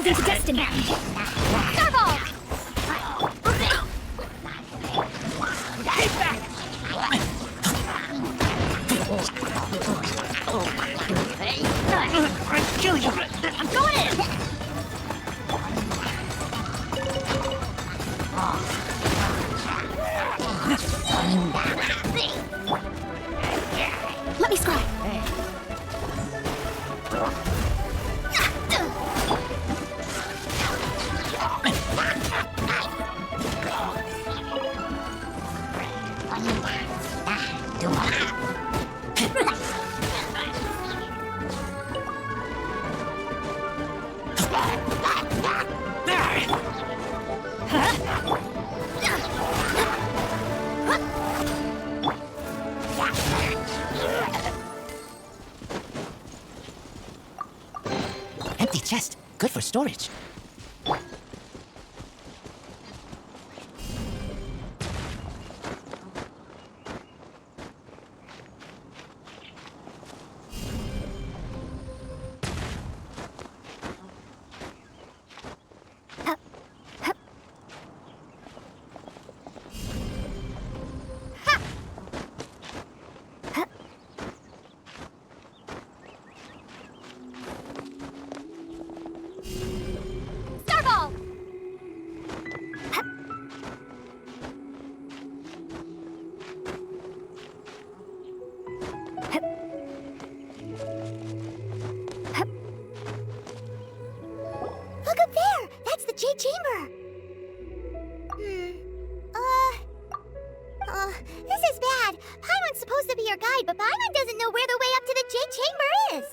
Delve into destiny. Starfall! Hit back! I'll kill you! I'm going in! Let me scry. Empty chest. Good for storage. Starfall! Look up there! That's the Jade Chamber! This is bad. Paimon's supposed to be your guide, but Paimon doesn't know where the way up to the Jade Chamber is.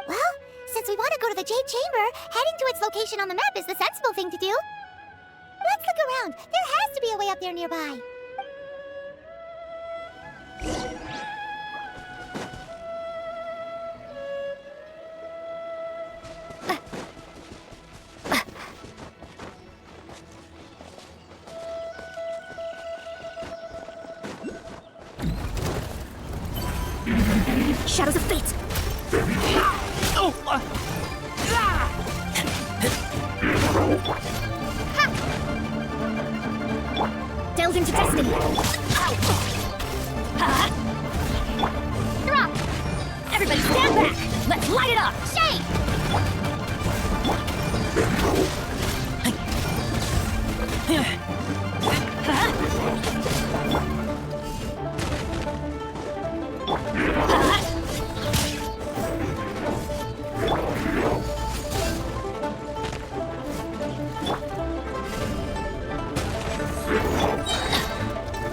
Well, since we want to go to the Jade Chamber, heading to its location on the map is the sensible thing to do. Let's look around. There has to be a way up there nearby. Shadows of fate. Delve into destiny. Drop! Everybody stand back. Let's light it up. Shade!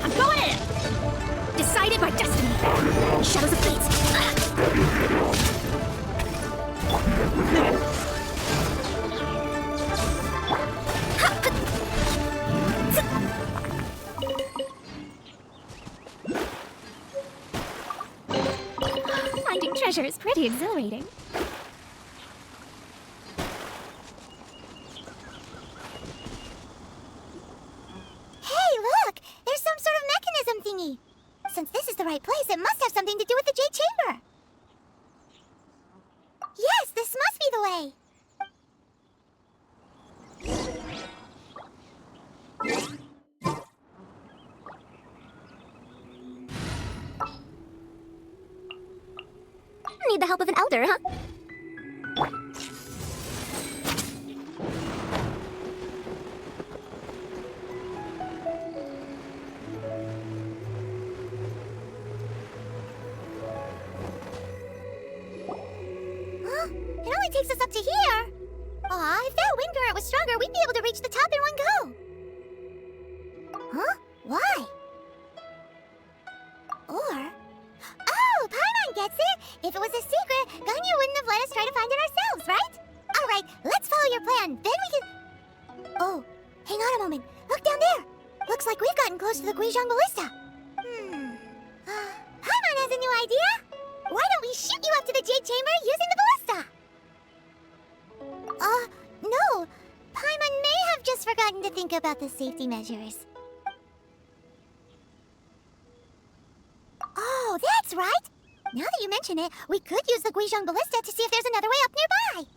I'm going in. Decided by destiny. Shadows of fate. Finding treasure is pretty exhilarating. Hey, look! There's some sort of mechanism thingy. Since this is the right place, it must have something to do with the Jade Chamber. Yes, this must be the way. Need the help of an elder, huh? Huh? It only takes us up to here. Aw, if that wind current was stronger, we'd be able to reach the top in one go. Huh? Why? Or... Oh, Paimon gets it! If it was a secret, Ganyu wouldn't have let us try to find it ourselves, right? Alright, let's follow your plan. Then we can... Oh, hang on a moment. Look down there! Looks like we've gotten close to the Guizhong Ballista. Paimon has a new idea! Why don't we shoot you up to the Jade Chamber using the ballista? No. Paimon may have just forgotten to think about the safety measures. Oh, that's right! Now that you mention it, we could use the Guizhong Ballista to see if there's another way up nearby.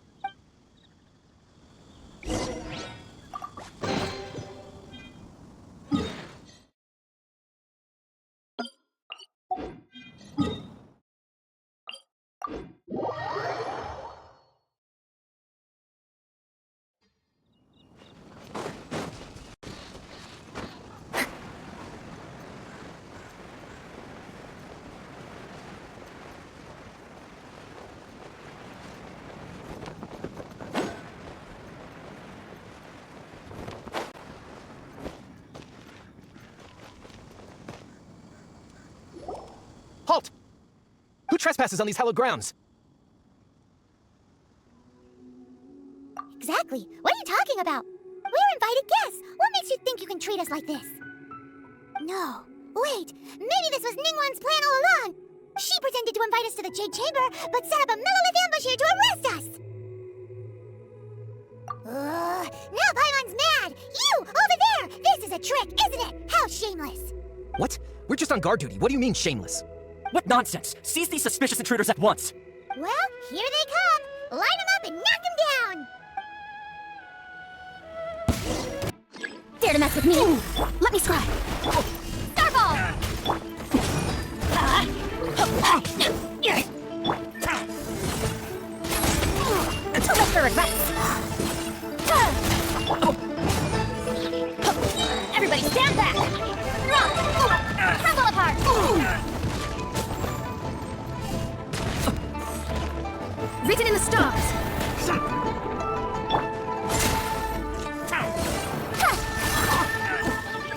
Halt! Who trespasses on these hallowed grounds? Exactly. What are you talking about? We're invited guests. What makes you think you can treat us like this? No. Wait. Maybe this was Ningguang's plan all along. She pretended to invite us to the Jade Chamber, but set up a Millelith ambush here to arrest us. Now Paimon's mad. You, over there. This is a trick, isn't it? How shameless. What? We're just on guard duty. What do you mean, shameless? What nonsense! Seize these suspicious intruders at once! Well, here they come. Line them up and knock them down. Dare to mess with me? Let me scry. Starball! Terrific Rex. Everybody stand back! Crumble apart! Written in the stars.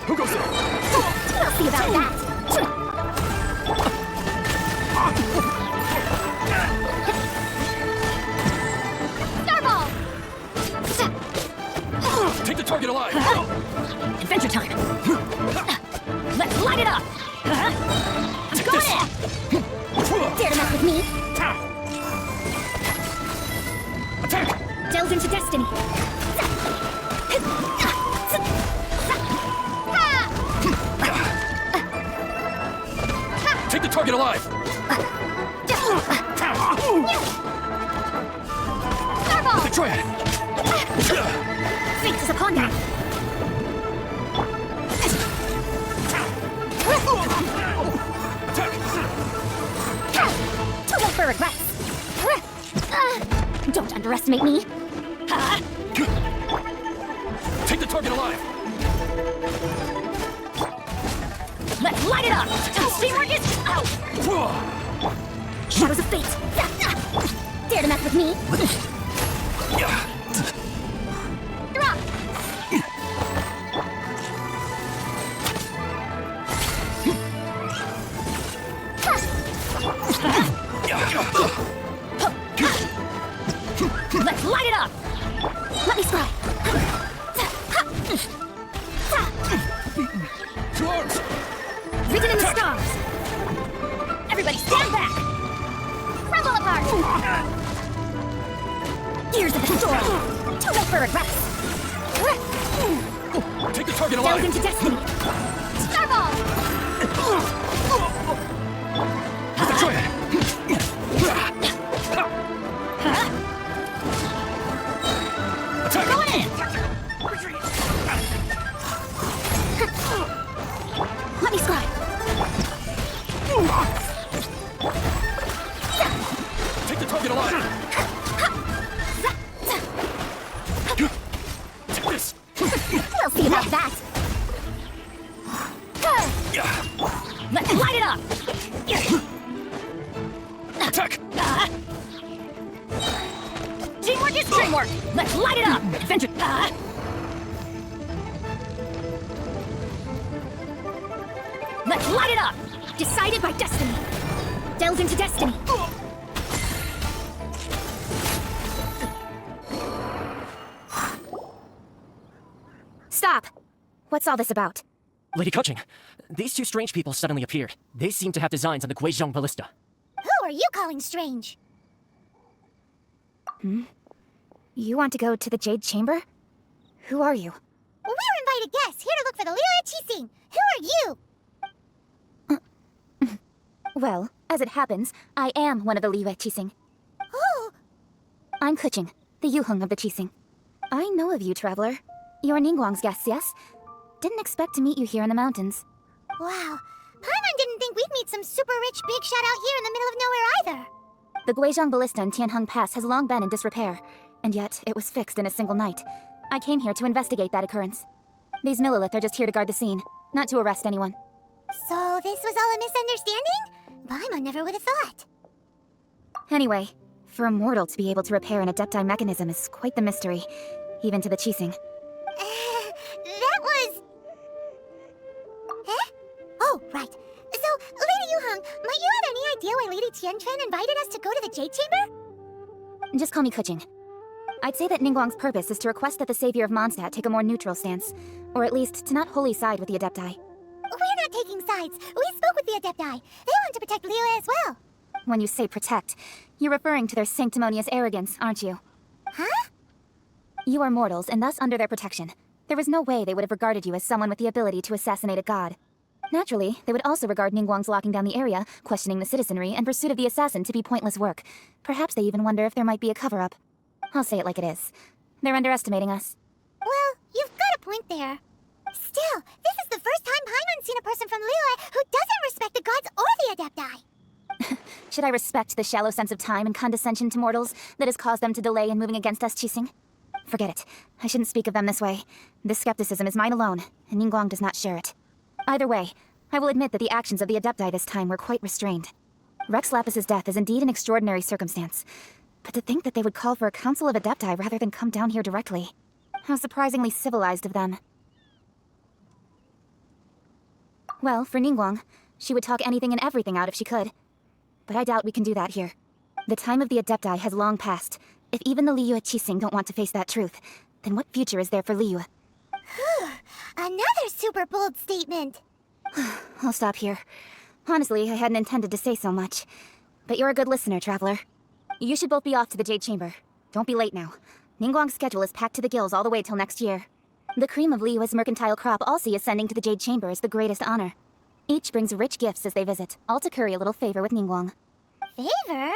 Who goes there? We'll see about that. Starball! Take the target alive! Adventure time. Let's light it up. Take Got this! it. Dare to mess with me? Attack! Delve into destiny. Take the target alive! Starball! The triad! Fate is upon you. Attack! Too late for regrets. Don't underestimate me. Take the target alive! Let's light it up. Teamwork is out. Shadows of fate. Dare to mess with me? Drop! Let's light it up. Let me scry. Two arms! Written in the stars. Everybody stand back. Crumble apart! Ears of the storm. Too late for regrets. Take the target Delve alive! into destiny. Starball! The triad! Attack! Going in. Let me scry. Take the target alive! Take this! We'll see about that. Let's light it up. Attack! Teamwork is dreamwork. Let's light it up. Adventure. Let's light it up. Decided by destiny. Delve into destiny. Stop. What's all this about? Lady Kuching, these two strange people suddenly appeared. They seem to have designs on the Guizhong Ballista. Who are you calling strange? You want to go to the Jade Chamber? Who are you? We're invited guests here to look for the Liyue Harbor. Who are you? Well, As it happens, I am one of the Liyue Qixing. Oh, I'm Keqing, the Yuheng of the Qixing. I know of you, traveler. You're Ningguang's guests, yes? Didn't expect to meet you here in the mountains. wow. Paimon didn't think we'd meet some super rich big shot out here in the middle of nowhere either. The Guizhong Ballista in Tianheng Pass has long been in disrepair, and yet it was fixed in a single night. I came here to investigate that occurrence. These Millilith are just here to guard the scene, not to arrest anyone. So this was all a misunderstanding? Paimon never would have thought. Anyway, for a mortal to be able to repair an Adepti mechanism is quite the mystery, even to the Qixing. That was... Eh? Oh, right. So, Lady Yuheng, might you have any idea why Lady Tianquan invited us to go to the Jade Chamber? Just call me Keqing. I'd say that Ningguang's purpose is to request that the savior of Mondstadt take a more neutral stance, or at least to not wholly side with the Adepti. We're not taking sides. We spoke with the Adepti. They want to protect Liyue as well. When you say protect, you're referring to their sanctimonious arrogance, aren't you? Huh? You are mortals, and thus under their protection. There was no way they would have regarded you as someone with the ability to assassinate a god. Naturally, they would also regard Ningguang's locking down the area, questioning the citizenry, and pursuit of the assassin to be pointless work. Perhaps they even wonder if there might be a cover-up. I'll say it like it is. They're underestimating us. Well, you've got a point there. Still, this is the first time Paimon's seen a person from Liyue who doesn't respect the gods or the Adepti. Should I respect the shallow sense of time and condescension to mortals that has caused them to delay in moving against us, Qixing? Forget it. I shouldn't speak of them this way. This skepticism is mine alone, and Ningguang does not share it. Either way, I will admit that the actions of the Adepti this time were quite restrained. Rex Lapis's death is indeed an extraordinary circumstance. But to think that they would call for a council of Adepti rather than come down here directly. How surprisingly civilized of them. Well, for Ningguang, she would talk anything and everything out if she could. But I doubt we can do that here. The time of the Adepti has long passed. If even the Liyue Qixing don't want to face that truth, then what future is there for Liyue? Another super bold statement. I'll stop here. Honestly, I hadn't intended to say so much. But you're a good listener, traveler. You should both be off to the Jade Chamber. Don't be late now. Ningguang's schedule is packed to the gills all the way till next year. The cream of Liyue's mercantile crop all see ascending to the Jade Chamber as the greatest honor. Each brings rich gifts as they visit, all to curry a little favor with Ningguang. Favor?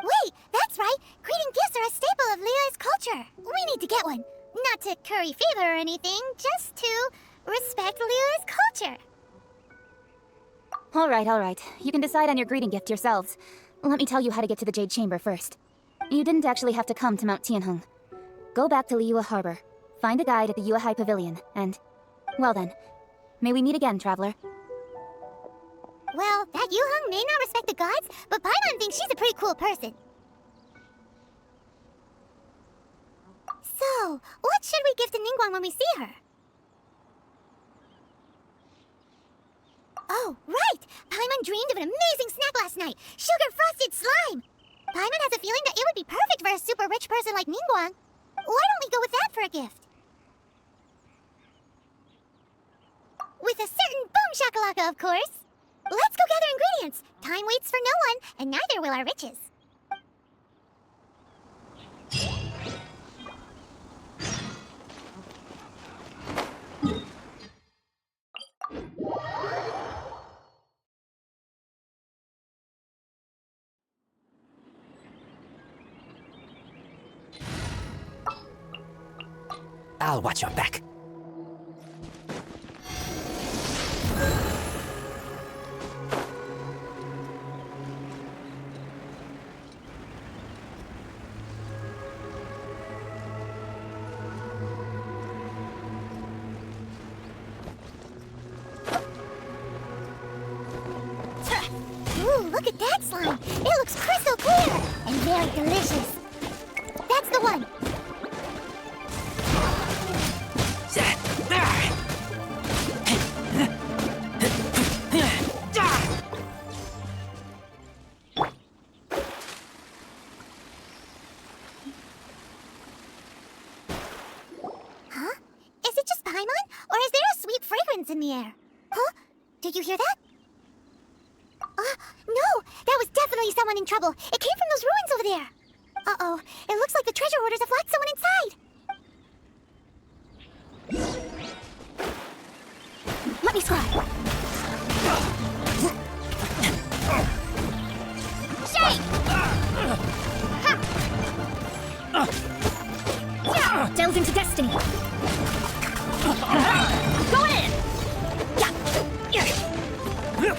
Wait, that's right. Greeting gifts are a staple of Liyue's culture. We need to get one. Not to curry favor or anything, just to respect Liyue's culture. All right. You can decide on your greeting gift yourselves. Let me tell you how to get to the Jade Chamber first. You didn't actually have to come to Mount Tianheng. Go back to Liyue Harbor, find a guide at the Yuehai Pavilion, and... Well then, may we meet again, traveler. Well, that Yuheng may not respect the gods, but Paimon thinks she's a pretty cool person. So, what should we give to Ningguang when we see her? Oh, right! Paimon dreamed of an amazing snack last night! Sugar-frosted slime! Paimon has a feeling that it would be perfect for a super rich person like Ningguang. Why don't we go with that for a gift? With a certain boom shakalaka, of course! Let's go gather ingredients! Time waits for no one, and neither will our riches. I'll watch your back. Ooh, look at that slime! It looks crystal clear! And very delicious! That's the one! Huh? Is it just Paimon? Or is there a sweet fragrance in the air? Huh? Did you hear that? No! That was definitely someone in trouble! It came from those ruins over there! Uh-oh. It looks like the treasure hoarders have locked someone inside! Let me try. Shake! Delve into destiny. Go in!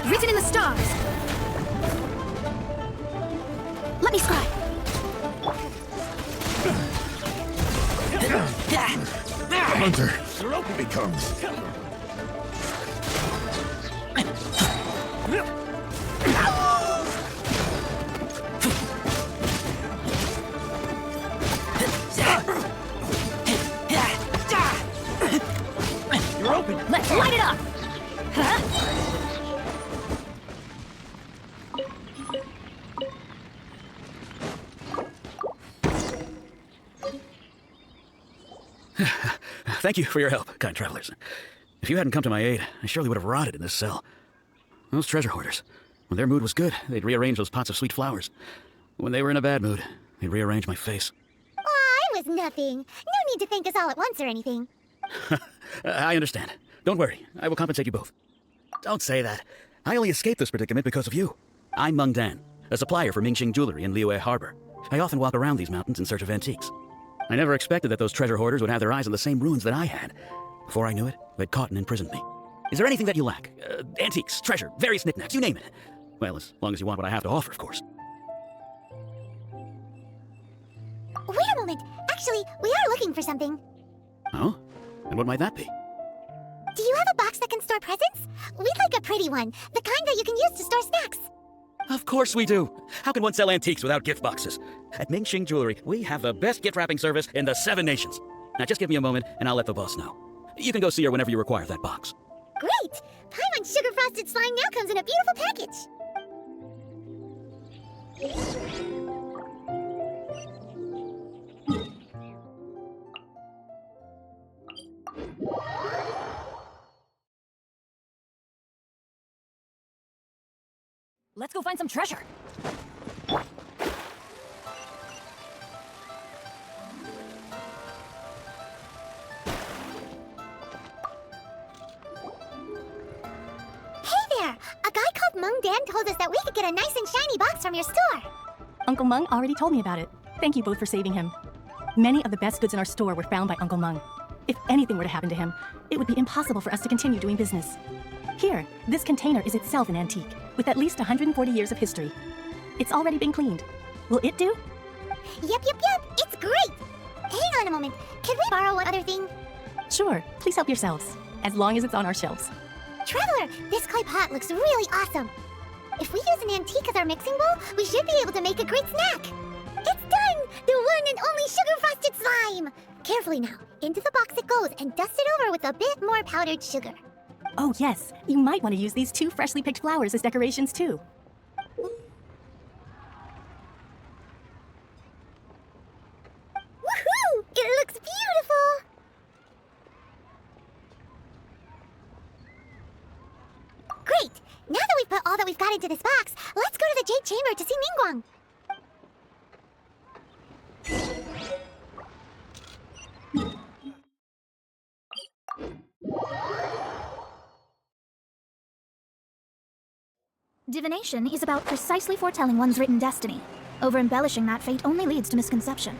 Written in the stars. Let me scry. Hunter, becomes. You're open. Let's light it up. Thank you for your help, kind travelers. If you hadn't come to my aid, I surely would have rotted in this cell. Those treasure hoarders, when their mood was good, they'd rearrange those pots of sweet flowers. When they were in a bad mood, they'd rearrange my face. Aw, it was nothing. No need to thank us all at once or anything. I understand. Don't worry, I will compensate you both. Don't say that. I only escaped this predicament because of you. I'm Meng Dan, a supplier for Mingxing jewelry in Liyue Harbor. I often walk around these mountains in search of antiques. I never expected that those treasure hoarders would have their eyes on the same ruins that I had. Before I knew it, they'd caught and imprisoned me. Is there anything that you lack? Antiques, treasure, various knickknacks, you name it. Well, as long as you want what I have to offer, of course. Wait a moment. Actually, we are looking for something. Oh? And what might that be? Do you have a box that can store presents? We'd like a pretty one. The kind that you can use to store snacks. Of course we do. How can one sell antiques without gift boxes? At Mingxing Jewelry, we have the best gift wrapping service in the 7 nations. Now just give me a moment and I'll let the boss know. You can go see her whenever you require that box. Great! Paimon Sugar Frosted Slime now comes in a beautiful package. Let's go find some treasure. Hey there! A guy called Meng Dan told us that we could get a nice and shiny box from your store. Uncle Meng already told me about it. Thank you both for saving him. Many of the best goods in our store were found by Uncle Meng. If anything were to happen to him, it would be impossible for us to continue doing business. Here, this container is itself an antique, with at least 140 years of history. It's already been cleaned. Will it do? Yep, it's great! Hang on a moment. Can we borrow one other thing? Sure, please help yourselves, as long as it's on our shelves. Traveler, this clay pot looks really awesome. If we use an antique as our mixing bowl, we should be able to make a great snack. It's done! The one and only sugar frosted slime! Carefully now. Into the box it goes and dust it over with a bit more powdered sugar. Oh yes, you might want to use these 2 freshly picked flowers as decorations too. Woohoo! It looks beautiful! Great! Now that we've put all that we've got into this box, let's go to the Jade Chamber to see Ningguang. Divination is about precisely foretelling one's written destiny. Over-embellishing that fate only leads to misconception.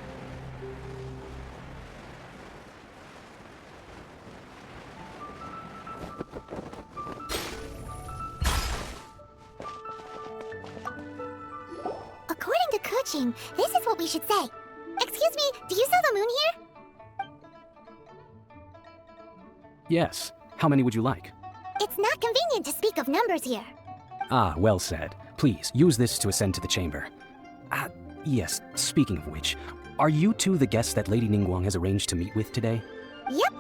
According to Kuching, this is what we should say. Excuse me, do you sell the moon here? Yes. How many would you like? It's not convenient to speak of numbers here. Ah, well said. Please, use this to ascend to the chamber. Yes, speaking of which, are you two the guests that Lady Ningguang has arranged to meet with today? Yep.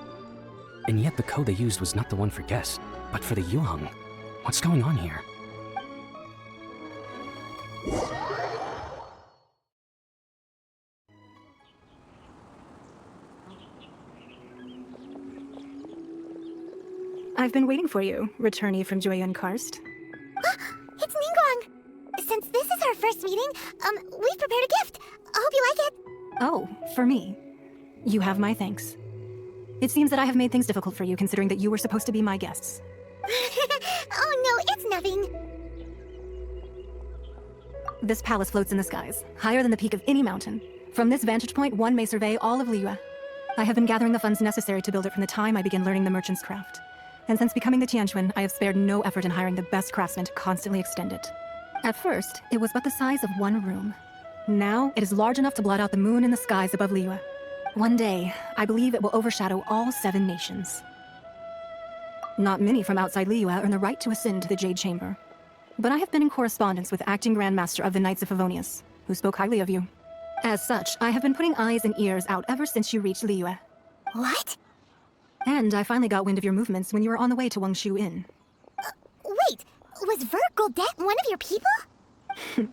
And yet the code they used was not the one for guests, but for the Yuheng. What's going on here? I've been waiting for you, returnee from Jueyun Karst. It's Ningguang! Since this is our first meeting, we've prepared a gift. I hope you like it. Oh, for me. You have my thanks. It seems that I have made things difficult for you, considering that you were supposed to be my guests. Oh no, it's nothing. This palace floats in the skies, higher than the peak of any mountain. From this vantage point, one may survey all of Liyue. I have been gathering the funds necessary to build it from the time I began learning the merchant's craft. And since becoming the Tianquan, I have spared no effort in hiring the best craftsmen to constantly extend it. At first, it was but the size of one room. Now, it is large enough to blot out the moon in the skies above Liyue. One day, I believe it will overshadow all 7 nations. Not many from outside Liyue earn the right to ascend to the Jade Chamber. But I have been in correspondence with Acting Grand Master of the Knights of Favonius, who spoke highly of you. As such, I have been putting eyes and ears out ever since you reached Liyue. What? And I finally got wind of your movements when you were on the way to Wangshu Inn. Wait, was Vergildet one of your people?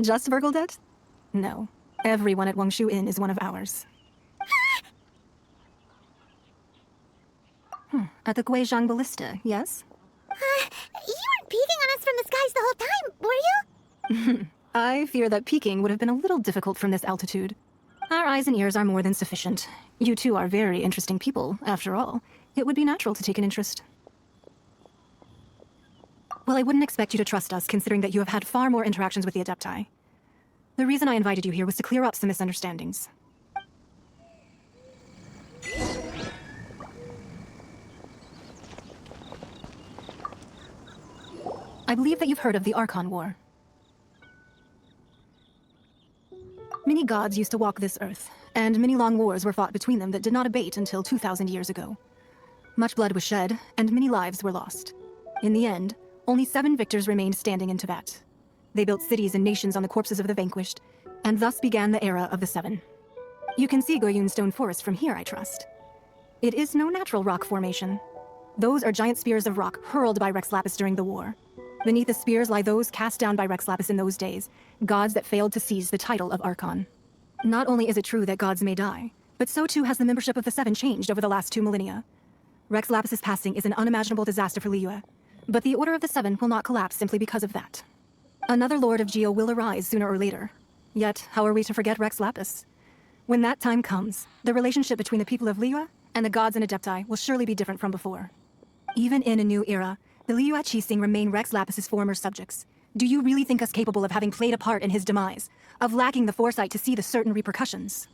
Just Vergildet? No. Everyone at Wangshu Inn is one of ours. At the Guizhang Ballista, yes? You weren't peeking on us from the skies the whole time, were you? I fear that peeking would have been a little difficult from this altitude. Our eyes and ears are more than sufficient. You two are very interesting people, after all. It would be natural to take an interest. Well, I wouldn't expect you to trust us, considering that you have had far more interactions with the Adepti. The reason I invited you here was to clear up some misunderstandings. I believe that you've heard of the Archon War. Many gods used to walk this earth, and many long wars were fought between them that did not abate until 2,000 years ago. Much blood was shed, and many lives were lost. In the end, only 7 victors remained standing in Teyvat. They built cities and nations on the corpses of the vanquished, and thus began the era of the 7. You can see Goyun Stone Forest from here, I trust. It is no natural rock formation. Those are giant spears of rock hurled by Rex Lapis during the war. Beneath the spears lie those cast down by Rex Lapis in those days, gods that failed to seize the title of Archon. Not only is it true that gods may die, but so too has the membership of the 7 changed over the last 2 millennia. Rex Lapis's passing is an unimaginable disaster for Liyue, but the Order of the 7 will not collapse simply because of that. Another Lord of Geo will arise sooner or later. Yet, how are we to forget Rex Lapis? When that time comes, the relationship between the people of Liyue and the gods and Adepti will surely be different from before. Even in a new era, the Liyue Qixing remain Rex Lapis's former subjects. Do you really think us capable of having played a part in his demise? Of lacking the foresight to see the certain repercussions?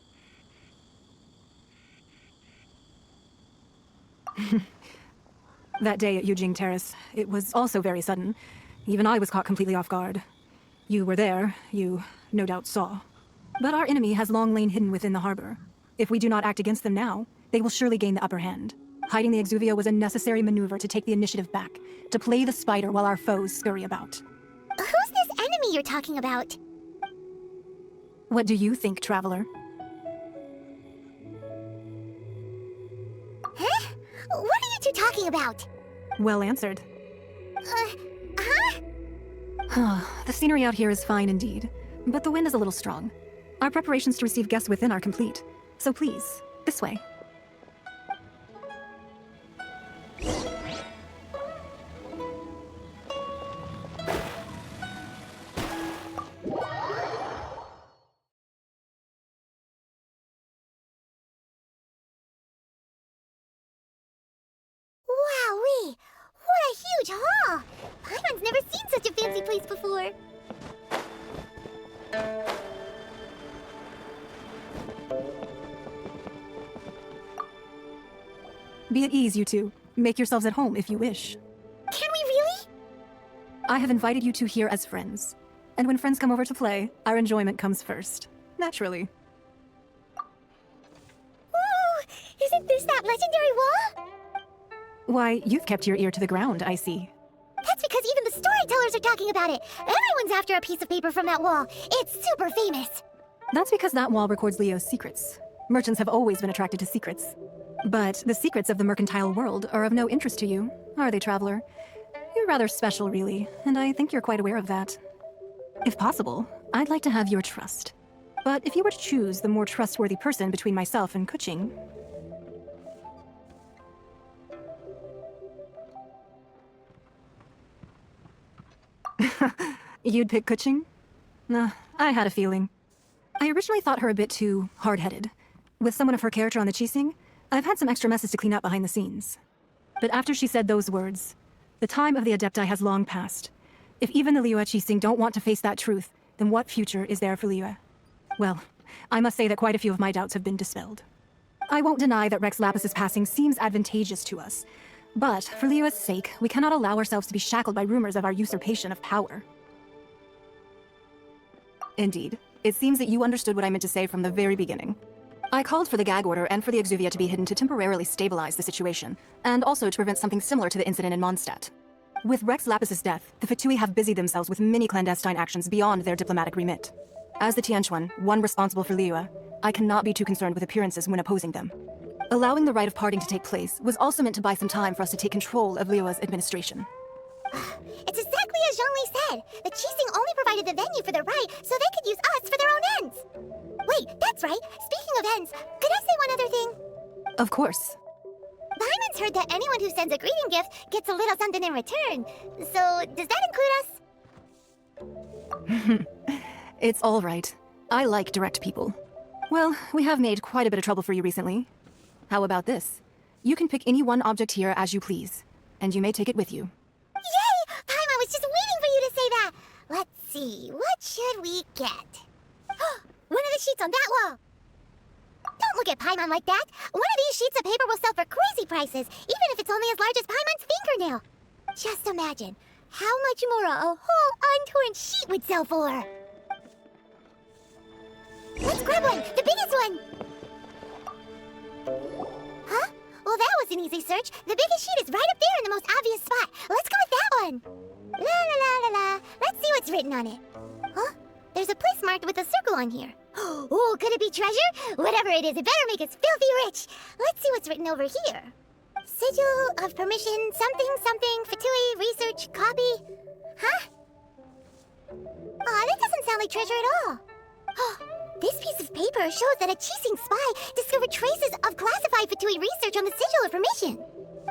That day at Yujing Terrace, it was also very sudden. Even I was caught completely off guard. You were there, you no doubt saw. But our enemy has long lain hidden within the harbor. If we do not act against them now, they will surely gain the upper hand. Hiding the Exuvia was a necessary maneuver to take the initiative back, to play the spider while our foes scurry about. Who's this enemy you're talking about? What do you think, Traveler? Huh? What are you two talking about? Well answered. The scenery out here is fine indeed, but the wind is a little strong. Our preparations to receive guests within are complete, so please, this way. Wowee! What a huge hall! Paimon's never seen such a fancy place before. Be at ease, you two. Make yourselves at home if you wish. Can we really? I have invited you two here as friends. And when friends come over to play, our enjoyment comes first. Naturally. Ooh! Isn't this that legendary wall? Why, you've kept your ear to the ground, I see. That's because even the storytellers are talking about it. Everyone's after a piece of paper from that wall. It's super famous. That's because that wall records Leo's secrets. Merchants have always been attracted to secrets. But the secrets of the mercantile world are of no interest to you, are they, Traveler? You're rather special, really, and I think you're quite aware of that. If possible, I'd like to have your trust. But if you were to choose the more trustworthy person between myself and Kuching... You'd pick Kuching? Nah, I had a feeling. I originally thought her a bit too hard-headed. With someone of her character on the Qixing, I've had some extra messes to clean up behind the scenes. But after she said those words, The time of the Adepti has long passed. If even the Liyue Qixing don't want to face that truth, then what future is there for Liyue? Well, I must say that quite a few of my doubts have been dispelled. I won't deny that Rex Lapis's passing seems advantageous to us, but for Liyue's sake, we cannot allow ourselves to be shackled by rumors of our usurpation of power. Indeed. It seems that you understood what I meant to say from the very beginning. I called for the gag order and for the Exuvia to be hidden to temporarily stabilize the situation, and also to prevent something similar to the incident in Mondstadt. With Rex Lapis's death, the Fatui have busied themselves with many clandestine actions beyond their diplomatic remit. As the Tianquan, one responsible for Liyue, I cannot be too concerned with appearances when opposing them. Allowing the rite of parting to take place was also meant to buy some time for us to take control of Liyue's administration. It's exactly as Zhongli said. The Qixing only provided the venue for the rite so they could use us for their own ends. Wait, that's right. Speaking of ends, could I say one other thing? Of course. Paimon's heard that anyone who sends a greeting gift gets a little something in return. So, does that include us? It's all right. I like direct people. Well, we have made quite a bit of trouble for you recently. How about this? You can pick any one object here as you please, and you may take it with you. Yay! Paimon was just waiting for you to say that! Let's see, what should we get? One of the sheets on that wall! Don't look at Paimon like that! One of these sheets of paper will sell for crazy prices, even if it's only as large as Paimon's fingernail! Just imagine how much more a whole untorn sheet would sell for! Let's grab one! The biggest one! Huh? Well, that was an easy search. The biggest sheet is right up there in the most obvious spot. Let's go with that one. La la la la la. Let's see what's written on it. Huh? There's a place marked with a circle on here. Oh, could it be treasure? Whatever it is, it better make us filthy rich. Let's see what's written over here. Sigil of permission, something, something, Fatui, research, copy. Huh? Aw, that doesn't sound like treasure at all. This piece of paper shows that a Qixing spy discovered traces of classified Fatui research on the Sigil of Permission.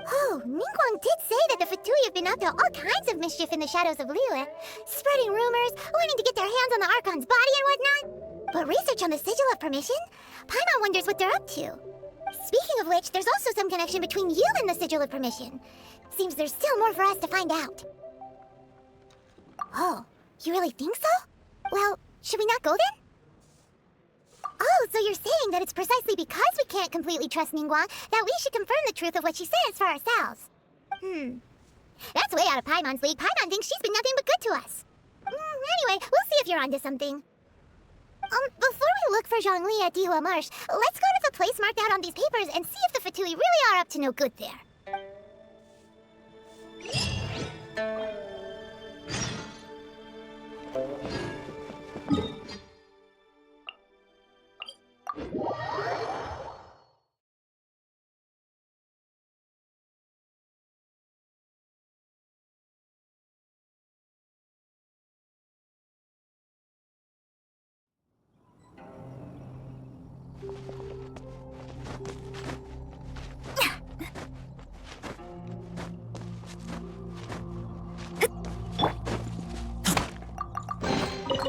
Oh, Ningguang did say that the Fatui have been up to all kinds of mischief in the shadows of Liyue, spreading rumors, wanting to get their hands on the Archon's body and whatnot. But research on the Sigil of Permission? Paimon wonders what they're up to. Speaking of which, there's also some connection between you and the Sigil of Permission. Seems there's still more for us to find out. Oh, you really think so? Well, should we not go then? Oh, so you're saying that it's precisely because we can't completely trust Ningguang that we should confirm the truth of what she says for ourselves. That's way out of Paimon's league. Paimon thinks she's been nothing but good to us. Anyway, we'll see if you're onto something. Before we look for Zhongli at Dihua Marsh, let's go to the place marked out on these papers and see if the Fatui really are up to no good there.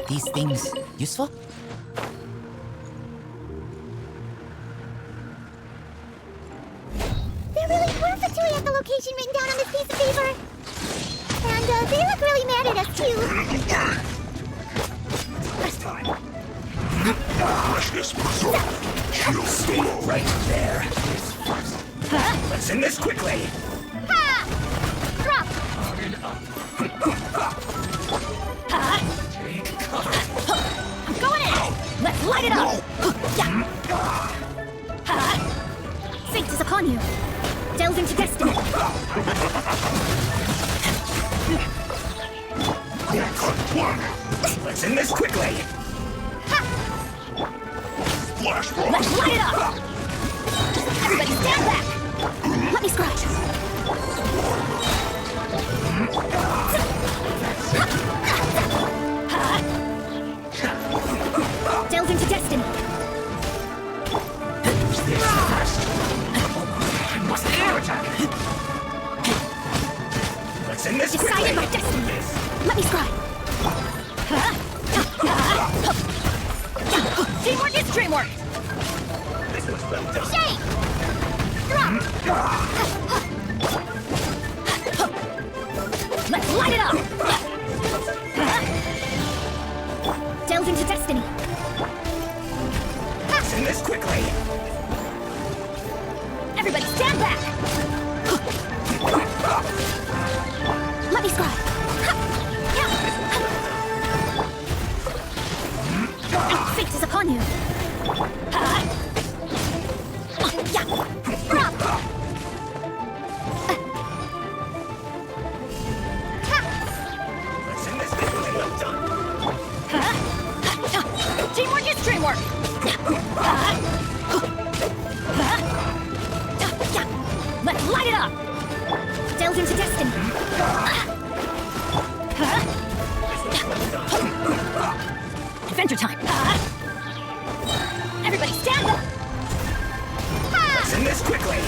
These things useful? There really were Fatui at the location written down on this piece of paper. And they look really mad at us too. This time. Freshness preserved. Chill slow. Right there. Let's end this quickly. Ha! Drop! I'm going in! Let's light it up! Fate is upon you. Delve into destiny. Let's end this quickly. Splash Bros. Let's light it up! Everybody stand back! Let me scratch. Delve into destiny. I must attack. Let's end this Decided quickly. by destiny. Let me scry. Teamwork is dreamwork! This was well done. Shake! Drop! quickly! Everybody stand back! Let me scry. Fate is upon you. Let's end this quickly. Well done. Teamwork is dreamwork! Let's light it up! Delve into destiny. Adventure time! Everybody stand up! Let's end this quickly.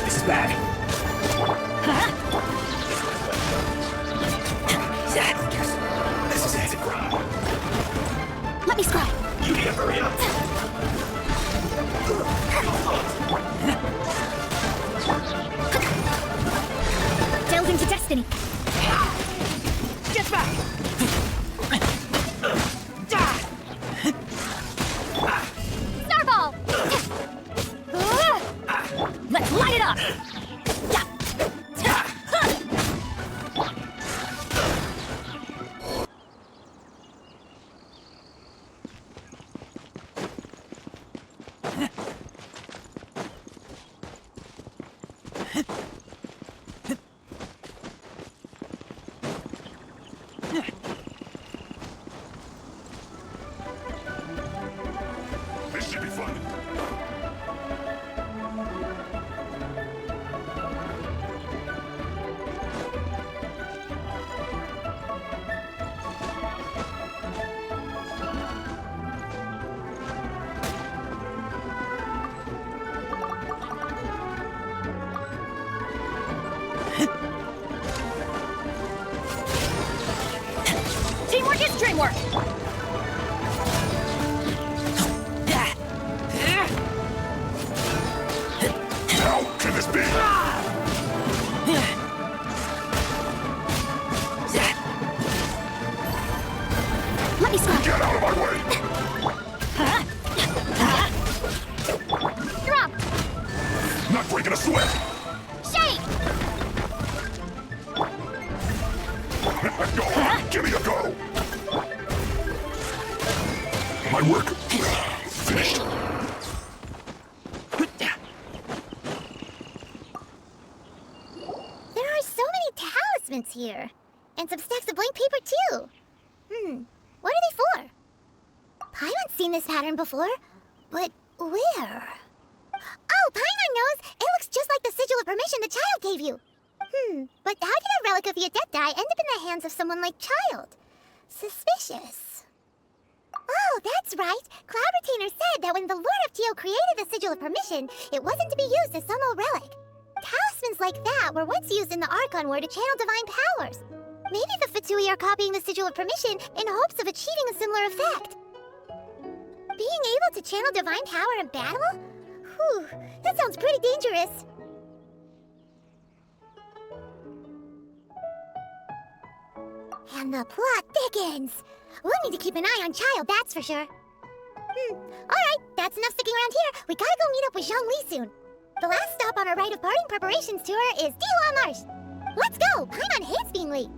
This is bad. This is it. Let me scry. You need to hurry up. Delve into destiny. Get back! Starball! Let's light it up! This should be fun. Teamwork is dreamwork! How can this be? Let me scry. Get out of my way! Drop. Not breaking a sweat! Shake. Go on! Give me a go! My work finished. There are so many talismans here. And some stacks of blank paper, too. What are they for? Paimon's seen this pattern before, but where? Oh, Paimon knows! It looks just like the sigil of permission the child gave you. But how did a relic of the Adepti end up in the hands of someone like Child? Suspicious. Oh, that's right. Cloud Retainer said that when the Lord of Teo created the sigil of permission, it wasn't to be used as some old relic. Talismans like that were once used in the Archon War to channel divine powers. Maybe the Fatui are copying the sigil of permission in hopes of achieving a similar effect. Being able to channel divine power in battle? Whew, that sounds pretty dangerous. And the plot thickens. We'll need to keep an eye on Child, that's for sure. Alright, that's enough sticking around here. We gotta go meet up with Zhongli soon. The last stop on our Rite of Parting Preparations tour is Dihua Marsh. Let's go! Paimon hates being late.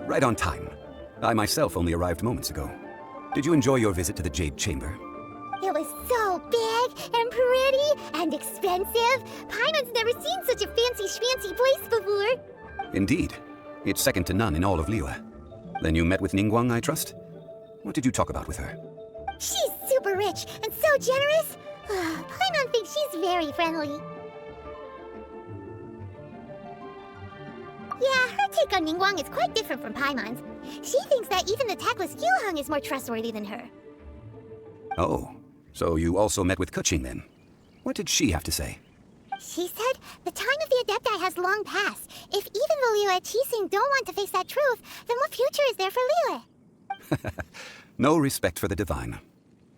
Right on time. I myself only arrived moments ago. Did you enjoy your visit to the Jade Chamber? It was so big and pretty and expensive. Paimon's never seen such a fancy place before. Indeed. It's second to none in all of Liyue. Then you met with Ningguang, I trust? What did you talk about with her? She's super rich and so generous. Paimon thinks she's very friendly. Yeah, her take on Ningguang is quite different from Paimon's. She thinks that even the tactless Yuheng is more trustworthy than her. Oh, so you also met with Keqing then? What did she have to say? She said the time of the Adepti has long passed. If even the Liyue Qixing don't want to face that truth, then what future is there for Liyue? No respect for the divine.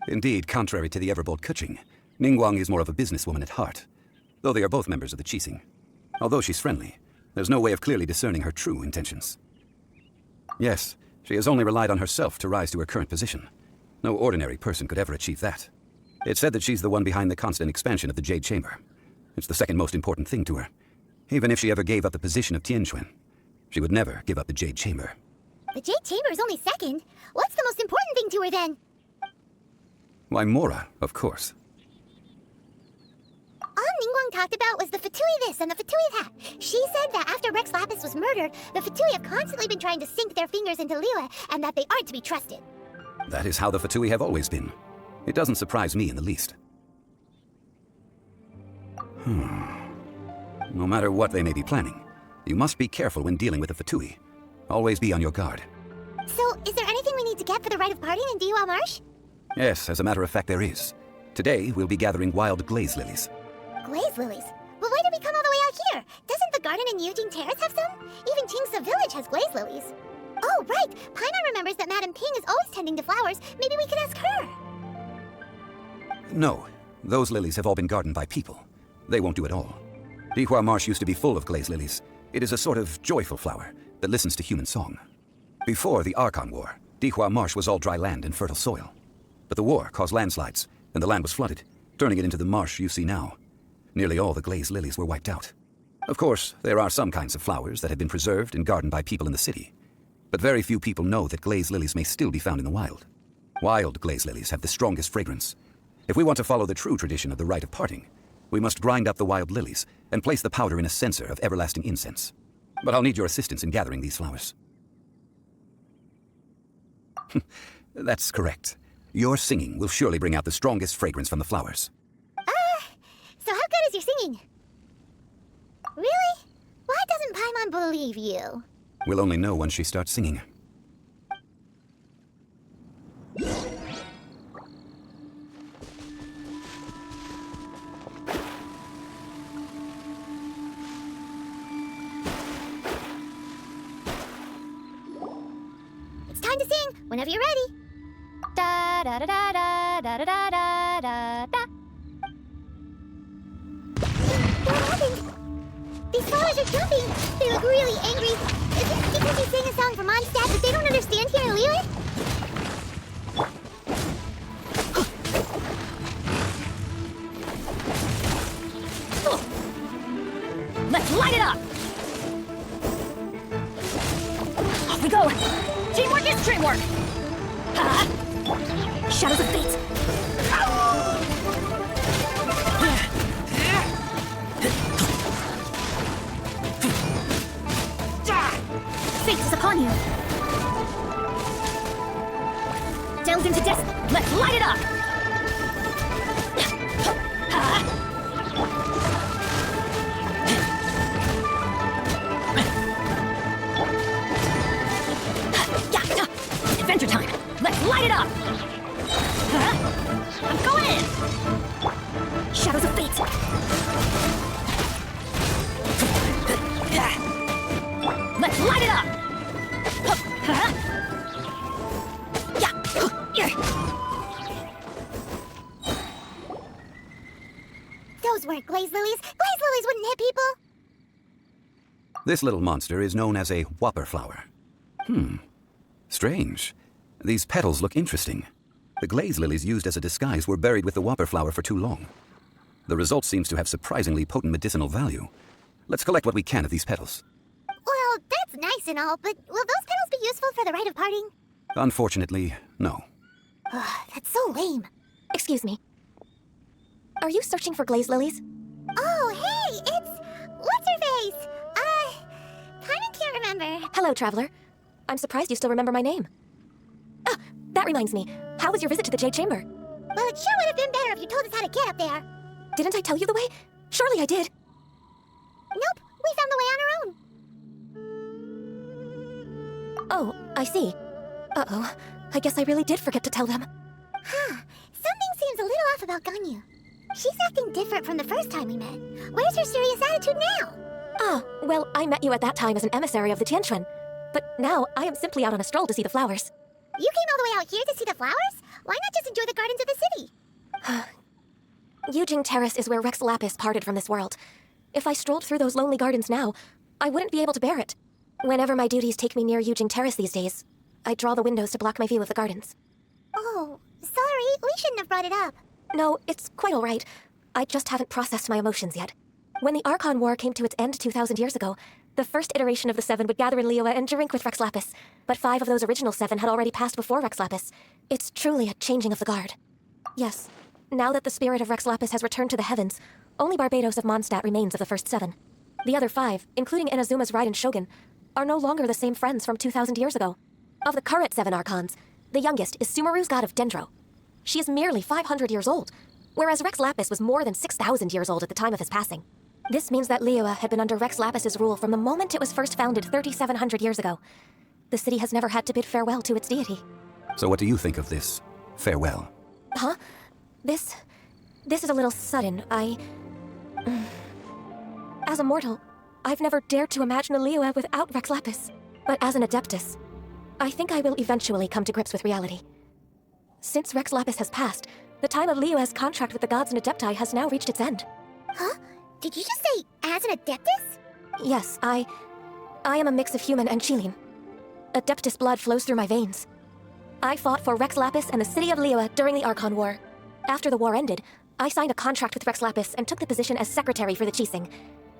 Indeed, contrary to the ever-bold Keqing, Ningguang is more of a businesswoman at heart, though they are both members of the Qixing. Although she's friendly, there's no way of clearly discerning her true intentions. Yes, she has only relied on herself to rise to her current position. No ordinary person could ever achieve that. It's said that she's the one behind the constant expansion of the Jade Chamber. It's the second most important thing to her. Even if she ever gave up the position of Tianquan, she would never give up the Jade Chamber. The Jade Chamber is only second. What's the most important thing to her then? Why, Mora, of course. All Ningguang talked about was the Fatui this and the Fatui that. She said that after Rex Lapis was murdered, the Fatui have constantly been trying to sink their fingers into Liyue, and that they aren't to be trusted. That is how the Fatui have always been. It doesn't surprise me in the least. No matter what they may be planning, you must be careful when dealing with the Fatui. Always be on your guard. So, is there anything we need to get for the rite of parting in Dihua Marsh? Yes, as a matter of fact, there is. Today, we'll be gathering wild glaze lilies. Glaze lilies? But why did we come all the way out here? Doesn't the garden in Yujing Terrace have some? Even Qingce Village has glaze lilies. Oh, right! Paimon remembers that Madame Ping is always tending to flowers. Maybe we could ask her. No, those lilies have all been gardened by people. They won't do it all. Dihua Marsh used to be full of glaze lilies. It is a sort of joyful flower that listens to human song. Before the Archon War, Dihua Marsh was all dry land and fertile soil. But the war caused landslides, and the land was flooded, turning it into the marsh you see now. Nearly all the glaze lilies were wiped out. Of course, there are some kinds of flowers that have been preserved and gardened by people in the city. But very few people know that glaze lilies may still be found in the wild. Wild glaze lilies have the strongest fragrance. If we want to follow the true tradition of the rite of parting, we must grind up the wild lilies and place the powder in a censer of everlasting incense. But I'll need your assistance in gathering these flowers. That's correct. Your singing will surely bring out the strongest fragrance from the flowers. So how good is your singing? Really? Why doesn't Paimon believe you? We'll only know when she starts singing. It's time to sing, whenever you're ready. Da da da da da da da da da da. What happened? These flowers are jumping. They look really angry. Is it because you sang a song for Mondstadt that they don't understand here in Liyue? Let's light it up! Off we go! Teamwork is dreamwork! Shadows of Fate! Fate is upon you! Delve into death! Let's light it up! Adventure time! Let's light it up! I'm going in! Shadows of Fate! Let's light it up! Those weren't glaze lilies. Glaze lilies wouldn't hit people. This little monster is known as a whopper flower. Strange. These petals look interesting. The glaze lilies used as a disguise were buried with the whopper flower for too long. The result seems to have surprisingly potent medicinal value. Let's collect what we can of these petals. Well, that's nice and all, but will those petals be useful for the rite of parting? Unfortunately, no. That's so lame. Excuse me. Are you searching for glaze lilies? Oh, hey, it's... What's-her-face? Paimon can't remember. Hello, traveler. I'm surprised you still remember my name. Ah, that reminds me. How was your visit to the Jade Chamber? Well, it sure would have been better if you told us how to get up there. Didn't I tell you the way? Surely I did. Nope, we found the way on our own. Oh, I see. Uh-oh. I guess I really did forget to tell them. Huh. Something seems a little off about Ganyu. She's acting different from the first time we met. Where's her serious attitude now? Ah, well, I met you at that time as an emissary of the Tianquan. But now, I am simply out on a stroll to see the flowers. You came all the way out here to see the flowers? Why not just enjoy the gardens of the city? Yujing Terrace is where Rex Lapis parted from this world. If I strolled through those lonely gardens now, I wouldn't be able to bear it. Whenever my duties take me near Yujing Terrace these days, I draw the windows to block my view of the gardens. Oh, sorry. We shouldn't have brought it up. No, it's quite all right. I just haven't processed my emotions yet. When the Archon War came to its end 2,000 years ago, the first iteration of the Seven would gather in Liyue and drink with Rex Lapis. But 5 of those original 7 had already passed before Rex Lapis. It's truly a changing of the guard. Yes, now that the spirit of Rex Lapis has returned to the heavens, only Barbados of Mondstadt remains of the first 7. The other 5, including Inazuma's Raiden Shogun, are no longer the same friends from 2,000 years ago. Of the current 7 Archons, the youngest is Sumeru's god of Dendro. She is merely 500 years old, whereas Rex Lapis was more than 6,000 years old at the time of his passing. This means that Liyue had been under Rex Lapis's rule from the moment it was first founded 3,700 years ago. The city has never had to bid farewell to its deity. So what do you think of this farewell? Huh? This is a little sudden. As a mortal, I've never dared to imagine a Liyue without Rex Lapis. But as an Adeptus, I think I will eventually come to grips with reality. Since Rex Lapis has passed, the time of Liyue's contract with the gods and Adepti has now reached its end. Huh? Did you just say, as an Adeptus? Yes, I am a mix of human and Qilin. Adeptus blood flows through my veins. I fought for Rex Lapis and the city of Liyue during the Archon War. After the war ended, I signed a contract with Rex Lapis and took the position as secretary for the Qixing.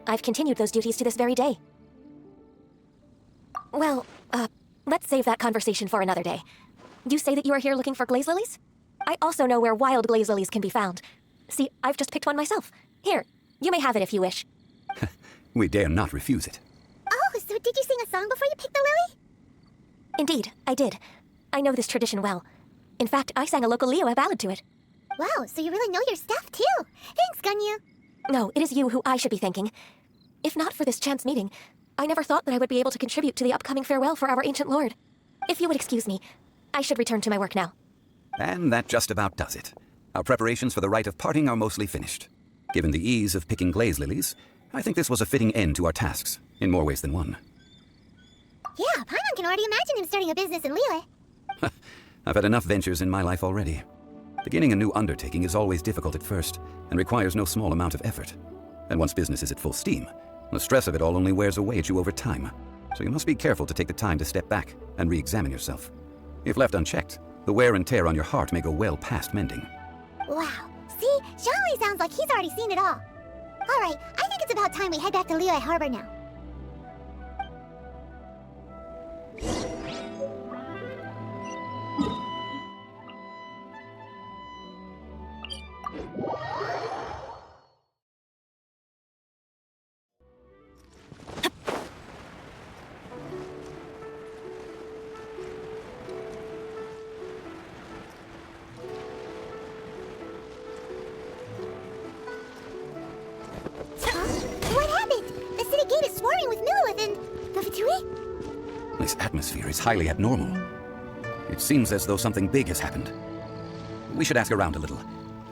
I've continued those duties to this very day. Well, let's save that conversation for another day. You say that you are here looking for glaze lilies? I also know where wild glaze lilies can be found. See, I've just picked one myself. Here, you may have it if you wish. We dare not refuse it. Oh, so did you sing a song before you picked the lily? Indeed, I did. I know this tradition well. In fact, I sang a local Liyue ballad to it. Wow, so you really know your stuff, too. Thanks, Ganyu. No, it is you who I should be thanking. If not for this chance meeting, I never thought that I would be able to contribute to the upcoming farewell for our ancient lord. If you would excuse me, I should return to my work now. And that just about does it. Our preparations for the rite of parting are mostly finished. Given the ease of picking glaze lilies, I think this was a fitting end to our tasks, in more ways than one. Yeah, Paimon can already imagine him starting a business in Liyue. I've had enough ventures in my life already. Beginning a new undertaking is always difficult at first, and requires no small amount of effort. And once business is at full steam, the stress of it all only wears away at you over time. So you must be careful to take the time to step back and re-examine yourself. If left unchecked, the wear and tear on your heart may go well past mending. Wow. See, Xiangli sounds like he's already seen it all. Alright, I think it's about time we head back to Liyue Harbor now. What happened? The city gate is swarming with Milowith and the Fatui? This atmosphere is highly abnormal. It seems as though something big has happened. We should ask around a little,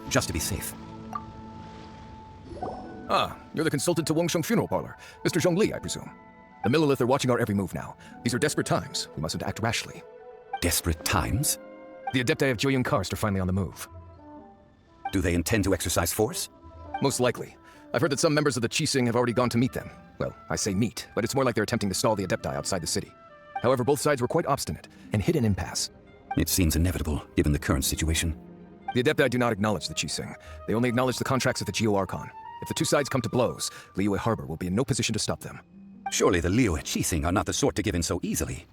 just to be safe. Ah, you're the consultant to Wengsheng Funeral Parlor. Mr. Zhongli, I presume. The Millilith are watching our every move now. These are desperate times. We mustn't act rashly. Desperate times? The Adepti of Joyun Karst are finally on the move. Do they intend to exercise force? Most likely. I've heard that some members of the Qixing have already gone to meet them. Well, I say meet, but it's more like they're attempting to stall the Adepti outside the city. However, both sides were quite obstinate and hit an impasse. It seems inevitable, given the current situation. The Adepti do not acknowledge the Qixing. They only acknowledge the contracts of the Geo-Archon. If the two sides come to blows, Liyue Harbor will be in no position to stop them. Surely the Liyue Qixing are not the sort to give in so easily.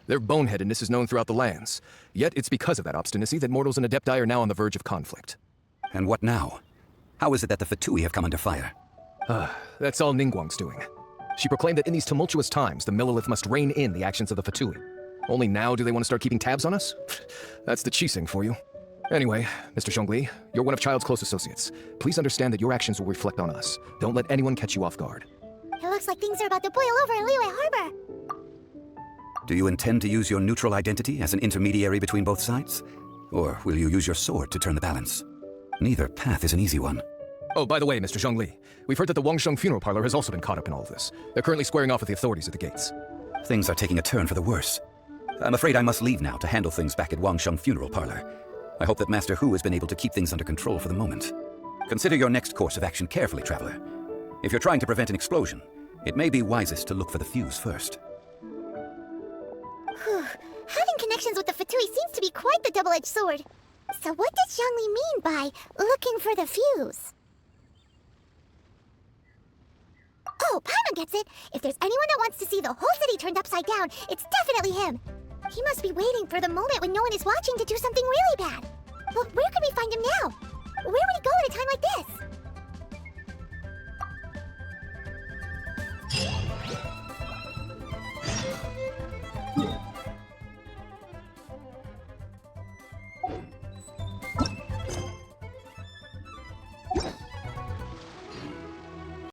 Their boneheadedness is known throughout the lands. Yet it's because of that obstinacy that mortals and Adepti are now on the verge of conflict. And what now? How is it that the Fatui have come under fire? That's all Ningguang's doing. She proclaimed that in these tumultuous times, the Millilith must rein in the actions of the Fatui. Only now do they want to start keeping tabs on us? That's the Qixing for you. Anyway, Mr. Zhongli, you're one of Child's close associates. Please understand that your actions will reflect on us. Don't let anyone catch you off guard. It looks like things are about to boil over in Liyue Harbor. Do you intend to use your neutral identity as an intermediary between both sides? Or will you use your sword to turn the balance? Neither path is an easy one. Oh, by the way, Mr. Zhongli, we've heard that the Wangsheng funeral parlor has also been caught up in all of this. They're currently squaring off with the authorities at the gates. Things are taking a turn for the worse. I'm afraid I must leave now to handle things back at Wangsheng funeral parlor. I hope that Master Hu has been able to keep things under control for the moment. Consider your next course of action carefully, Traveler. If you're trying to prevent an explosion, it may be wisest to look for the fuse first. Whew. Having connections with the Fatui seems to be quite the double-edged sword. So what does Zhongli mean by looking for the fuse? Oh, Paimon gets it! If there's anyone that wants to see the whole city turned upside down, it's definitely him! He must be waiting for the moment when no one is watching to do something really bad. But where could we find him now? Where would he go at a time like this?